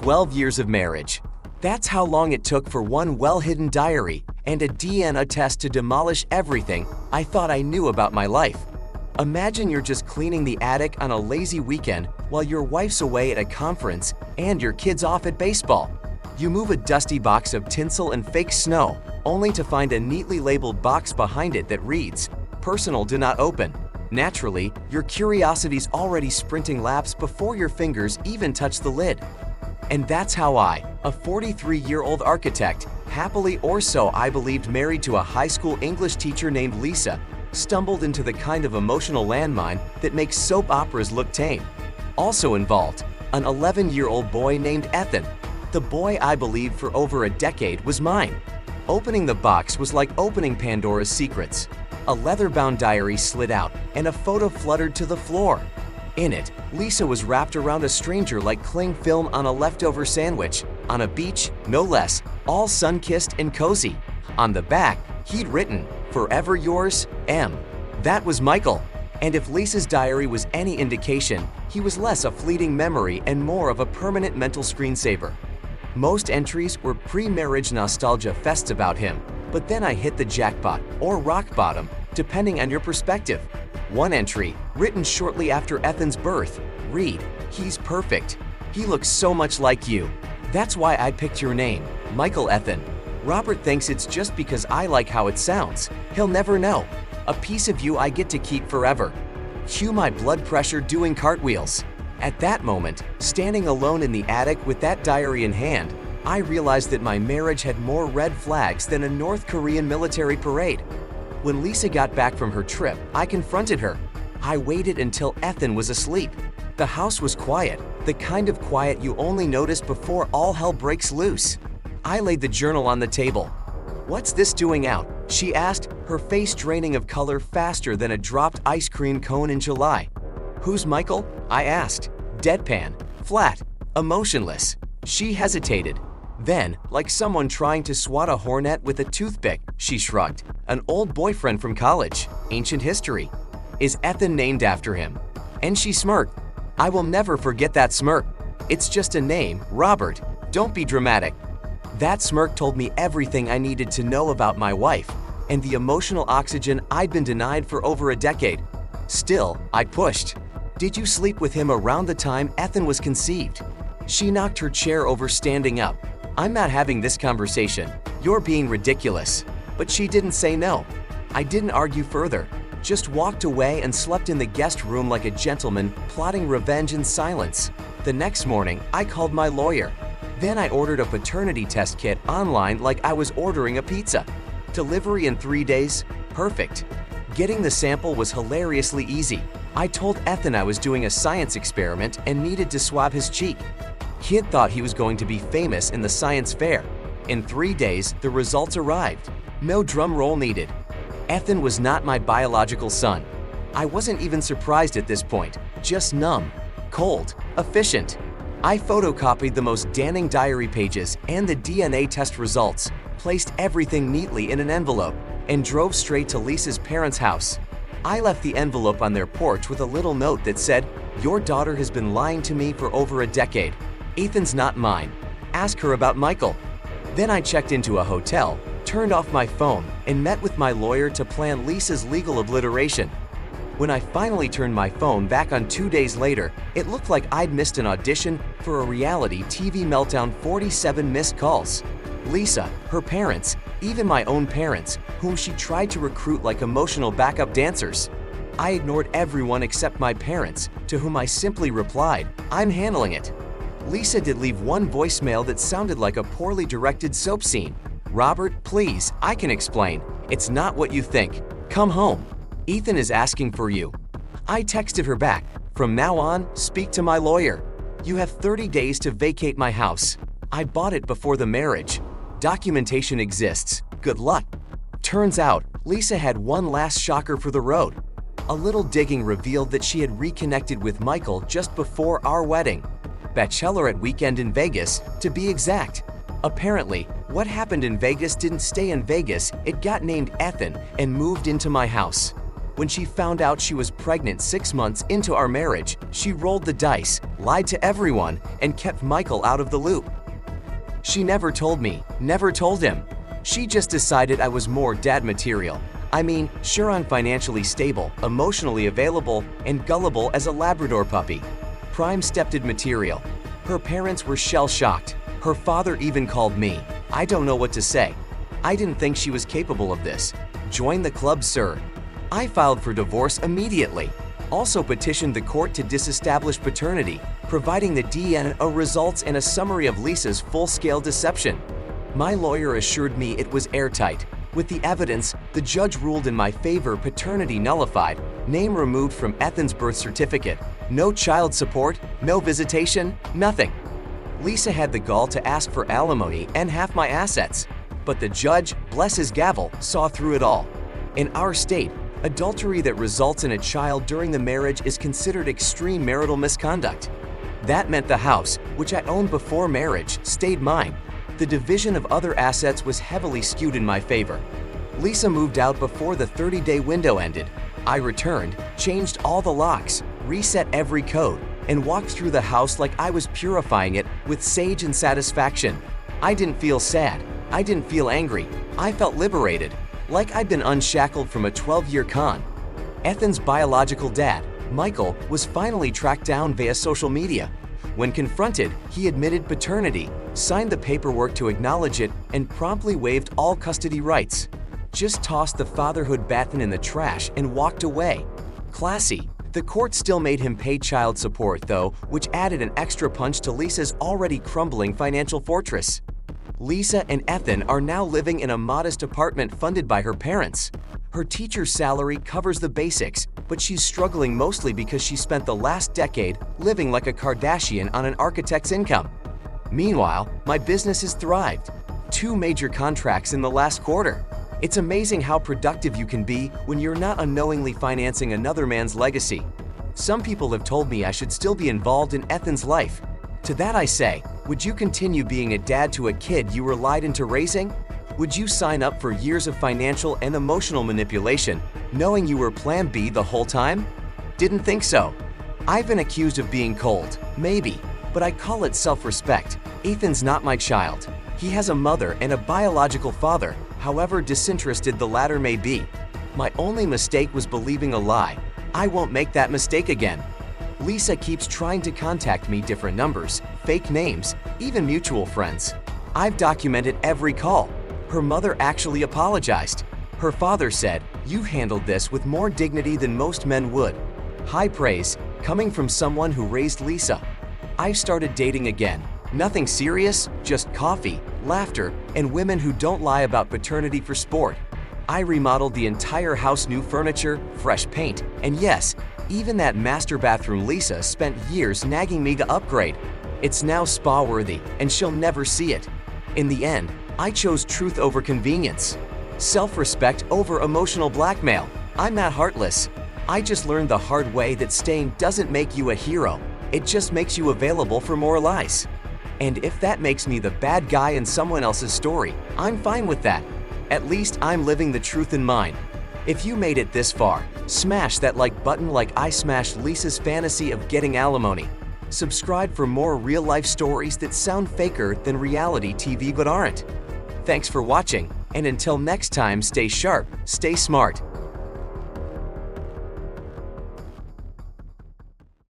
12 years of marriage. That's how long it took for one well-hidden diary and a DNA test to demolish everything I thought I knew about my life. Imagine you're just cleaning the attic on a lazy weekend while your wife's away at a conference and your kid's off at baseball. You move a dusty box of tinsel and fake snow, only to find a neatly labeled box behind it that reads, "Personal, do not open." Naturally, your curiosity's already sprinting laps before your fingers even touch the lid. And that's how I, a 43-year-old architect, happily or so I believed married to a high school English teacher named Lisa, stumbled into the kind of emotional landmine that makes soap operas look tame. Also involved, an 11-year-old boy named Ethan. The boy I believed for over a decade was mine. Opening the box was like opening Pandora's secrets. A leather-bound diary slid out and a photo fluttered to the floor. In it, Lisa was wrapped around a stranger like cling film on a leftover sandwich, on a beach, no less, all sun-kissed and cozy. On the back, he'd written, "Forever yours, M." That was Michael. And if Lisa's diary was any indication, he was less a fleeting memory and more of a permanent mental screensaver. Most entries were pre-marriage nostalgia fests about him, but then I hit the jackpot, or rock bottom, depending on your perspective. One entry, written shortly after Ethan's birth, read, "He's perfect. He looks so much like you. That's why I picked your name, Michael Ethan. Robert thinks it's just because I like how it sounds. He'll never know. A piece of you I get to keep forever." Cue my blood pressure doing cartwheels. At that moment, standing alone in the attic with that diary in hand, I realized that my marriage had more red flags than a North Korean military parade. When Lisa got back from her trip, I confronted her. I waited until Ethan was asleep. The house was quiet, the kind of quiet you only notice before all hell breaks loose. I laid the journal on the table. "What's this doing out?" she asked, her face draining of color faster than a dropped ice cream cone in July. "Who's Michael?" I asked. Deadpan, flat, emotionless. She hesitated. Then, like someone trying to swat a hornet with a toothpick, she shrugged. "An old boyfriend from college. Ancient history. Is Ethan named after him?" And she smirked. "I will never forget that smirk. It's just a name, Robert. Don't be dramatic." That smirk told me everything I needed to know about my wife and the emotional oxygen I'd been denied for over a decade. Still, I pushed. "Did you sleep with him around the time Ethan was conceived?" She knocked her chair over, standing up. "I'm not having this conversation. You're being ridiculous." But she didn't say no. I didn't argue further, just walked away and slept in the guest room like a gentleman, plotting revenge in silence. The next morning, I called my lawyer. Then I ordered a paternity test kit online like I was ordering a pizza. Delivery in 3 days? Perfect. Getting the sample was hilariously easy. I told Ethan I was doing a science experiment and needed to swab his cheek. He had thought he was going to be famous in the science fair. In 3 days, the results arrived. No drum roll needed. Ethan was not my biological son. I wasn't even surprised at this point, just numb, cold, efficient. I photocopied the most damning diary pages and the DNA test results, placed everything neatly in an envelope, and drove straight to Lisa's parents' house. I left the envelope on their porch with a little note that said, "Your daughter has been lying to me for over a decade. Ethan's not mine. Ask her about Michael." Then I checked into a hotel, turned off my phone, and met with my lawyer to plan Lisa's legal obliteration. When I finally turned my phone back on 2 days later, it looked like I'd missed an audition for a reality TV meltdown. 47 missed calls. Lisa, her parents, even my own parents, whom she tried to recruit like emotional backup dancers. I ignored everyone except my parents, to whom I simply replied, "I'm handling it." Lisa did leave one voicemail that sounded like a poorly directed soap scene. "Robert, please, I can explain. It's not what you think. Come home. Ethan is asking for you." I texted her back, "From now on, speak to my lawyer. You have 30 days to vacate my house. I bought it before the marriage. Documentation exists. Good luck." Turns out, Lisa had one last shocker for the road. A little digging revealed that she had reconnected with Michael just before our wedding. Bachelorette weekend in Vegas, to be exact. Apparently, what happened in Vegas didn't stay in Vegas, it got named Ethan and moved into my house. When she found out she was pregnant 6 months into our marriage, she rolled the dice, lied to everyone, and kept Michael out of the loop. She never told me, never told him. She just decided I was more dad material. I mean, sure, I'm financially stable, emotionally available, and gullible as a Labrador puppy. Prime stepdad material. Her parents were shell-shocked. Her father even called me. I don't know what to say. I didn't think she was capable of this. Join the club, sir. I filed for divorce immediately. Also petitioned the court to disestablish paternity, providing the DNA results and a summary of Lisa's full-scale deception. My lawyer assured me it was airtight. With the evidence, the judge ruled in my favor, paternity nullified, name removed from Ethan's birth certificate, no child support, no visitation, nothing. Lisa had the gall to ask for alimony and half my assets. But the judge, bless his gavel, saw through it all. In our state, adultery that results in a child during the marriage is considered extreme marital misconduct. That meant the house, which I owned before marriage, stayed mine. The division of other assets was heavily skewed in my favor. Lisa moved out before the 30-day window ended. I returned, changed all the locks, reset every code, and walked through the house like I was purifying it with sage and satisfaction. I didn't feel sad. I didn't feel angry. I felt liberated, like I'd been unshackled from a 12-year con. Ethan's biological dad, Michael, was finally tracked down via social media. When confronted, he admitted paternity, signed the paperwork to acknowledge it, and promptly waived all custody rights. Just tossed the fatherhood baton in the trash and walked away. Classy. The court still made him pay child support, though, which added an extra punch to Lisa's already crumbling financial fortress. Lisa and Ethan are now living in a modest apartment funded by her parents. Her teacher's salary covers the basics, but she's struggling mostly because she spent the last decade living like a Kardashian on an architect's income. Meanwhile, my business has thrived. 2 major contracts in the last quarter. It's amazing how productive you can be when you're not unknowingly financing another man's legacy. Some people have told me I should still be involved in Ethan's life. To that I say, would you continue being a dad to a kid you were lied into raising? Would you sign up for years of financial and emotional manipulation, knowing you were Plan B the whole time? Didn't think so. I've been accused of being cold, maybe, but I call it self-respect. Ethan's not my child. He has a mother and a biological father, however disinterested the latter may be. My only mistake was believing a lie. I won't make that mistake again. Lisa keeps trying to contact me, different numbers, fake names, even mutual friends. I've documented every call. Her mother actually apologized. Her father said, "You handled this with more dignity than most men would." High praise, coming from someone who raised Lisa. I've started dating again. Nothing serious, just coffee, laughter, and women who don't lie about paternity for sport. I remodeled the entire house, new furniture, fresh paint, and yes, even that master bathroom Lisa spent years nagging me to upgrade. It's now spa-worthy, and she'll never see it. In the end, I chose truth over convenience. Self-respect over emotional blackmail. I'm not heartless. I just learned the hard way that staying doesn't make you a hero. It just makes you available for more lies. And if that makes me the bad guy in someone else's story, I'm fine with that. At least I'm living the truth in mine. If you made it this far, smash that like button like I smashed Lisa's fantasy of getting alimony. Subscribe for more real-life stories that sound faker than reality TV but aren't. Thanks for watching, and until next time, stay sharp, stay smart,